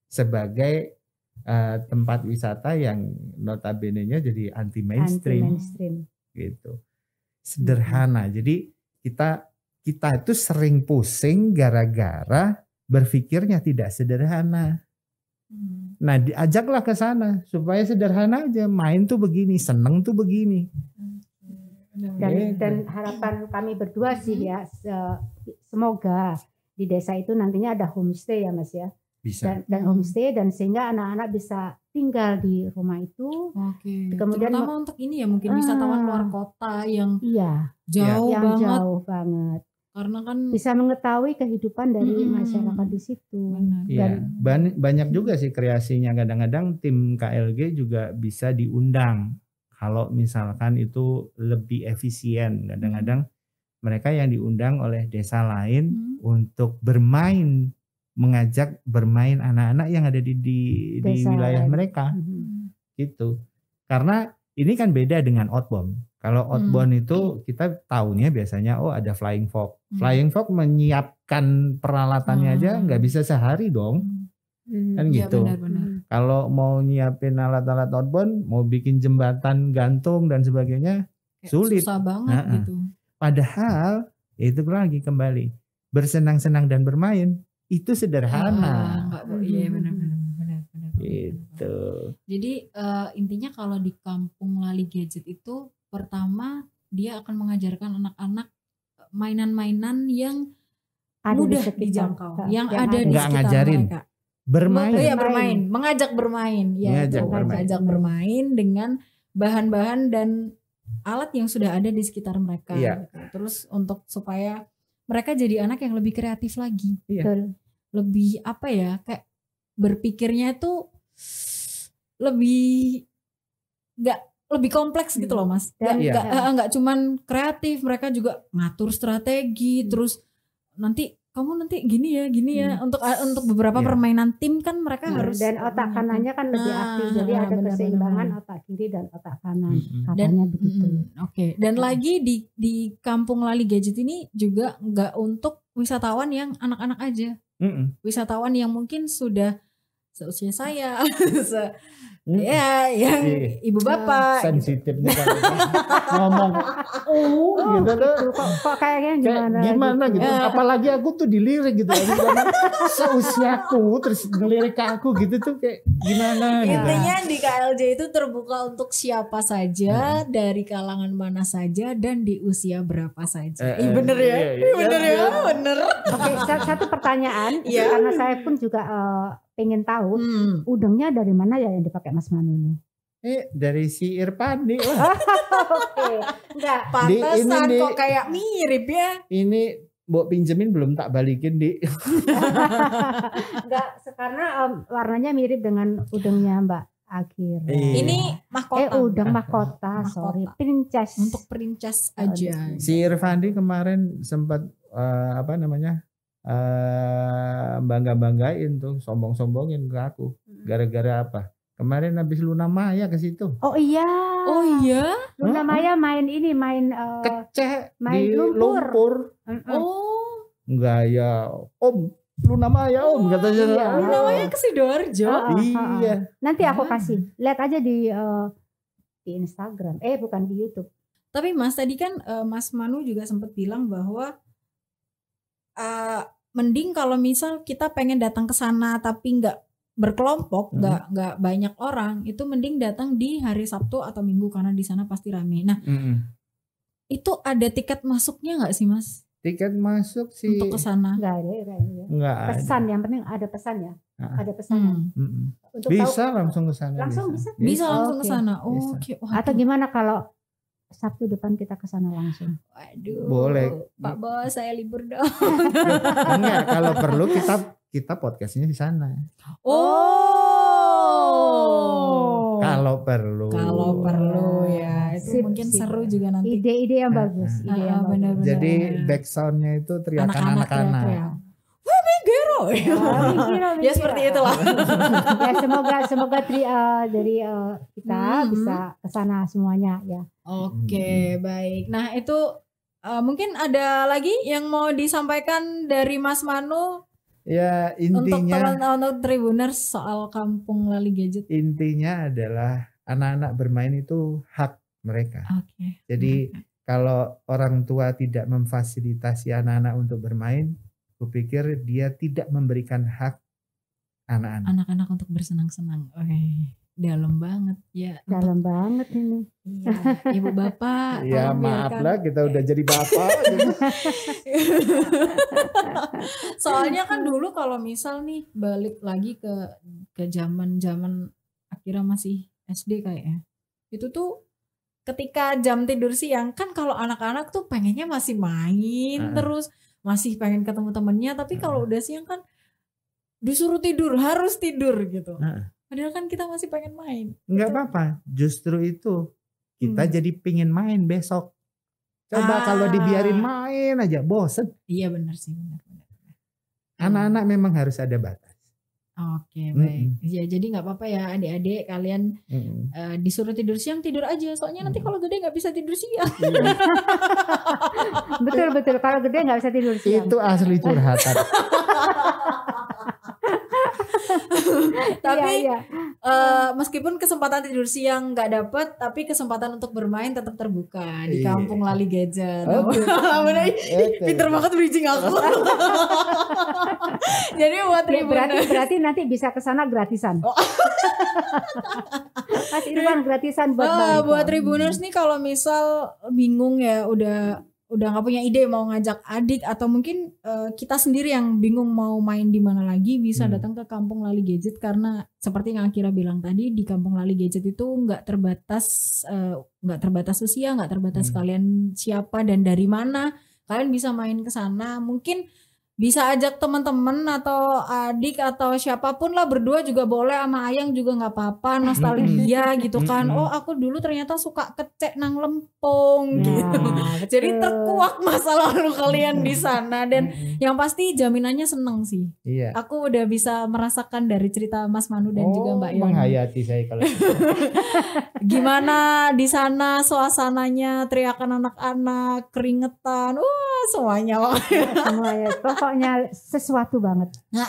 Speaker 1: sebagai tempat wisata yang notabene-nya jadi anti mainstream. Gitu. Sederhana. Jadi kita itu sering pusing gara-gara berpikirnya tidak sederhana. Nah, diajaklah ke sana supaya sederhana aja. Main tuh begini, seneng tuh begini.
Speaker 2: Dan harapan kami berdua sih ya, semoga di desa itu nantinya ada homestay ya Mas ya.
Speaker 1: Bisa.
Speaker 2: Dan homestay, dan sehingga anak-anak bisa tinggal di rumah itu.
Speaker 3: Oke.
Speaker 2: Kemudian
Speaker 3: terutama untuk ini ya mungkin wisatawan luar kota yang
Speaker 2: jauh
Speaker 3: jauh
Speaker 2: banget.
Speaker 3: Karena kan
Speaker 2: bisa mengetahui kehidupan dari masyarakat di situ.
Speaker 1: Iya. Banyak juga sih kreasinya. Kadang-kadang tim KLG juga bisa diundang. Kalau misalkan itu lebih efisien. Kadang-kadang mereka yang diundang oleh desa lain untuk bermain, mengajak bermain anak-anak yang ada di wilayah mereka. Gitu. Karena ini kan beda dengan outbound. Kalau outbound itu kita tahunya biasanya ada flying fox. Flying fox menyiapkan peralatannya aja nggak bisa sehari dong. Kan gitu.
Speaker 3: Benar.
Speaker 1: Kalau mau nyiapin alat-alat outbound, mau bikin jembatan gantung dan sebagainya sulit.
Speaker 3: Susah banget gitu.
Speaker 1: Padahal itu lagi kembali bersenang-senang dan bermain itu sederhana.
Speaker 3: Iya benar.
Speaker 1: Gitu.
Speaker 3: Jadi intinya kalau di Kampung Lali Gadget itu pertama dia akan mengajarkan anak-anak mainan-mainan yang
Speaker 2: ada
Speaker 3: mudah
Speaker 2: di
Speaker 3: dijangkau, yang ada di
Speaker 1: nggak
Speaker 3: sekitar
Speaker 1: ngajarin.
Speaker 3: mereka.
Speaker 1: Bermain.
Speaker 3: Mengajak bermain. Mengajak bermain dengan bahan-bahan dan alat yang sudah ada di sekitar mereka.
Speaker 1: Iya.
Speaker 3: Terus untuk supaya mereka jadi anak yang lebih kreatif lagi.
Speaker 1: Iya.
Speaker 3: Lebih kayak berpikirnya itu lebih kompleks gitu loh Mas. Nggak cuman kreatif, mereka juga ngatur strategi. Terus kamu nanti gini ya. Untuk beberapa permainan tim kan mereka harus,
Speaker 2: dan otak kanannya kan lebih aktif, jadi ada keseimbangan otak kiri dan otak kanan. Katanya begitu.
Speaker 3: Oke. Dan lagi di Kampung Lali Gadget ini juga nggak untuk wisatawan yang anak-anak aja. Wisatawan yang mungkin sudah seusia saya, ya yang ibu bapak.
Speaker 1: Sensitif nih kalau ngomong gitu loh.
Speaker 2: Kok kayaknya
Speaker 1: Gimana gitu. Apalagi aku tuh dilirik gitu. Seusiaku terus ngelirik ke aku gitu tuh kayak gimana gitu.
Speaker 3: Intinya di KLJ itu terbuka untuk siapa saja, dari kalangan mana saja, dan di usia berapa saja. Bener ya? Bener ya? Bener.
Speaker 2: Oke, satu pertanyaan.
Speaker 3: Iya.
Speaker 2: Karena saya pun juga pengen tahu udangnya dari mana ya yang dipakai Mas Manu ini?
Speaker 1: Dari si Irfandi.
Speaker 2: Oke, enggak.
Speaker 3: Pantesan
Speaker 1: ini
Speaker 3: kok kayak mirip ya.
Speaker 1: Ini Mbok pinjemin belum tak balikin di.
Speaker 2: Enggak, karena warnanya mirip dengan udangnya Mbak Akhir.
Speaker 3: Ini mahkota.
Speaker 2: Udang mahkota, sorry, princess.
Speaker 3: Untuk princess aja.
Speaker 1: Si Irfandi kemarin sempat bangga-banggain tuh, sombong-sombongin ke aku. Gara-gara apa? Kemarin habis Luna Maya ke situ.
Speaker 2: Oh iya. Luna Maya main
Speaker 1: kecek
Speaker 2: main
Speaker 1: di
Speaker 2: lumpur.
Speaker 3: Oh.
Speaker 1: Enggak ya, Om. Luna Maya Om katanya.
Speaker 2: Iya.
Speaker 3: Luna Maya ke Sidoarjo.
Speaker 1: Iya.
Speaker 2: Nanti aku kasih. Lihat aja di Instagram. Bukan di YouTube.
Speaker 3: Tapi Mas tadi kan Mas Manu juga sempat bilang bahwa mending kalau misal kita pengen datang ke sana tapi nggak berkelompok, nggak banyak orang, itu mending datang di hari Sabtu atau Minggu karena di sana pasti rame. Nah, itu ada tiket masuknya nggak sih Mas?
Speaker 1: Tiket masuk sih
Speaker 3: untuk ke sana?
Speaker 2: Nggak ada.
Speaker 1: Nggak
Speaker 2: pesan
Speaker 1: ada.
Speaker 2: yang penting ada pesan ya. Ada pesan. Untuk
Speaker 1: bisa
Speaker 2: tahu,
Speaker 1: langsung ke sana.
Speaker 2: langsung bisa.
Speaker 3: Bisa langsung ke
Speaker 2: Oke.
Speaker 3: sana.
Speaker 1: Bisa.
Speaker 3: Oke.
Speaker 2: Atau gimana kalau Sabtu depan kita ke sana langsung?
Speaker 3: Waduh.
Speaker 1: Boleh.
Speaker 3: Pak Bos, saya libur dong.
Speaker 1: Enggak, kalau perlu kita podcastnya di sana.
Speaker 3: Oh.
Speaker 1: Kalau perlu.
Speaker 3: Kalau perlu ya, itu
Speaker 2: Sip,
Speaker 3: mungkin
Speaker 2: sip.
Speaker 3: seru juga nanti.
Speaker 2: Ide-ide yang bagus. Ide yang bagus.
Speaker 3: Benar-benar.
Speaker 1: Jadi back soundnya itu teriakan anak-anak.
Speaker 3: teriak-teriak. Wah, Megero. Ya seperti itulah.
Speaker 2: Ya semoga dari kita bisa ke sana semuanya ya.
Speaker 3: Oke, baik. Nah, itu mungkin ada lagi yang mau disampaikan dari Mas Manu
Speaker 1: Ya
Speaker 3: untuk
Speaker 1: intinya
Speaker 3: teman-teman Tribuners soal Kampung Lali Gadget.
Speaker 1: intinya adalah anak-anak bermain itu hak mereka.
Speaker 3: Oke.
Speaker 1: Jadi kalau orang tua tidak memfasilitasi anak-anak untuk bermain, kupikir dia tidak memberikan hak anak-anak.
Speaker 3: Anak-anak untuk bersenang-senang. Oke. Dalam banget ya.
Speaker 2: Dalam banget ini.
Speaker 3: Iya. Ibu bapak.
Speaker 1: Ya
Speaker 3: tolong
Speaker 1: maaf
Speaker 3: biarkan.
Speaker 1: lah kita udah jadi bapak. gitu.
Speaker 3: Soalnya kan dulu kalau misal nih balik lagi ke zaman akhirnya masih SD kayaknya. Itu tuh ketika jam tidur siang kan kalau anak-anak tuh pengennya masih main terus masih pengen ketemu temennya, tapi kalau udah siang kan disuruh tidur, harus tidur gitu. Padahal kan kita masih pengen main.
Speaker 1: Enggak apa-apa, justru itu kita jadi pingin main besok. Coba kalau dibiarin main aja bosen.
Speaker 3: Iya benar sih, benar.
Speaker 1: Anak-anak memang harus ada batas.
Speaker 3: Oke, baik. Ya jadi nggak apa-apa ya adik-adik kalian disuruh tidur siang tidur aja. Soalnya nanti kalau gede nggak bisa tidur siang.
Speaker 2: Betul. Kalau gede nggak bisa tidur siang.
Speaker 1: Itu asli curhatan.
Speaker 3: Tapi
Speaker 2: Iya.
Speaker 3: meskipun kesempatan tidur siang nggak dapet, tapi kesempatan untuk bermain tetap terbuka di
Speaker 1: Iya.
Speaker 3: Kampung Lali Gadget.
Speaker 1: Oke.
Speaker 3: Bener,
Speaker 1: Oke.
Speaker 3: pinter banget bridging aku. Jadi buat
Speaker 2: Ya,
Speaker 3: Tribuners.
Speaker 2: berarti nanti bisa ke sana gratisan. Mas Irfan gratisan buat Mbak
Speaker 3: Buat
Speaker 2: Ika.
Speaker 3: Tribuners nih kalau misal bingung ya udah nggak punya ide mau ngajak adik atau mungkin kita sendiri yang bingung mau main di mana lagi, bisa datang ke Kampung Lali Gadget karena seperti yang Akira bilang tadi, di Kampung Lali Gadget itu nggak terbatas usia, nggak terbatas kalian siapa dan dari mana, kalian bisa main ke sana. Mungkin bisa ajak teman-teman atau adik atau siapapun lah, berdua juga boleh, sama ayang juga nggak apa-apa, nostalgia gitu kan. Oh aku dulu ternyata suka kecek nang lempung gitu. Jadi terkuak masa lalu kalian di sana, dan yang pasti jaminannya seneng sih.
Speaker 1: Iya.
Speaker 3: Aku udah bisa merasakan dari cerita Mas Manu dan juga Mbak Yoni.
Speaker 1: Menghayati saya kalau
Speaker 3: Gimana di sana suasananya, teriakan anak-anak, keringetan, wah semuanya.
Speaker 2: Semuanya. pokoknya sesuatu banget.
Speaker 3: Nah,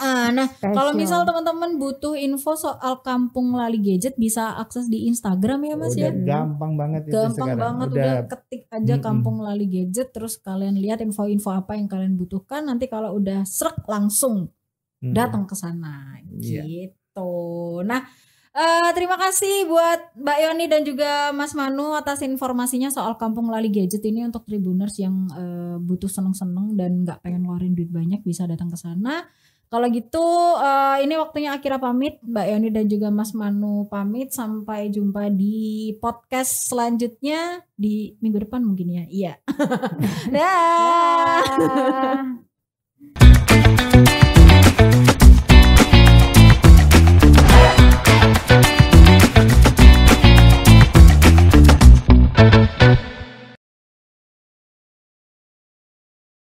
Speaker 3: kalau
Speaker 2: Special.
Speaker 3: misal teman-teman butuh info soal Kampung Lali Gadget bisa akses di Instagram ya Mas
Speaker 1: Udah
Speaker 3: ya.
Speaker 1: gampang banget itu
Speaker 3: Gampang
Speaker 1: sekarang.
Speaker 3: banget udah ketik aja Kampung Lali Gadget terus kalian lihat info-info apa yang kalian butuhkan, nanti kalau udah srek langsung datang ke sana gitu. Nah, terima kasih buat Mbak Yoni dan juga Mas Manu atas informasinya soal Kampung Lali Gadget ini. Untuk Tribuners yang butuh seneng-seneng dan nggak pengen ngeluarin duit banyak bisa datang ke sana. Kalau gitu ini waktunya Akira pamit, Mbak Yoni dan juga Mas Manu pamit. Sampai jumpa di podcast selanjutnya di minggu depan mungkin ya. Iya. Dah.
Speaker 2: Dah.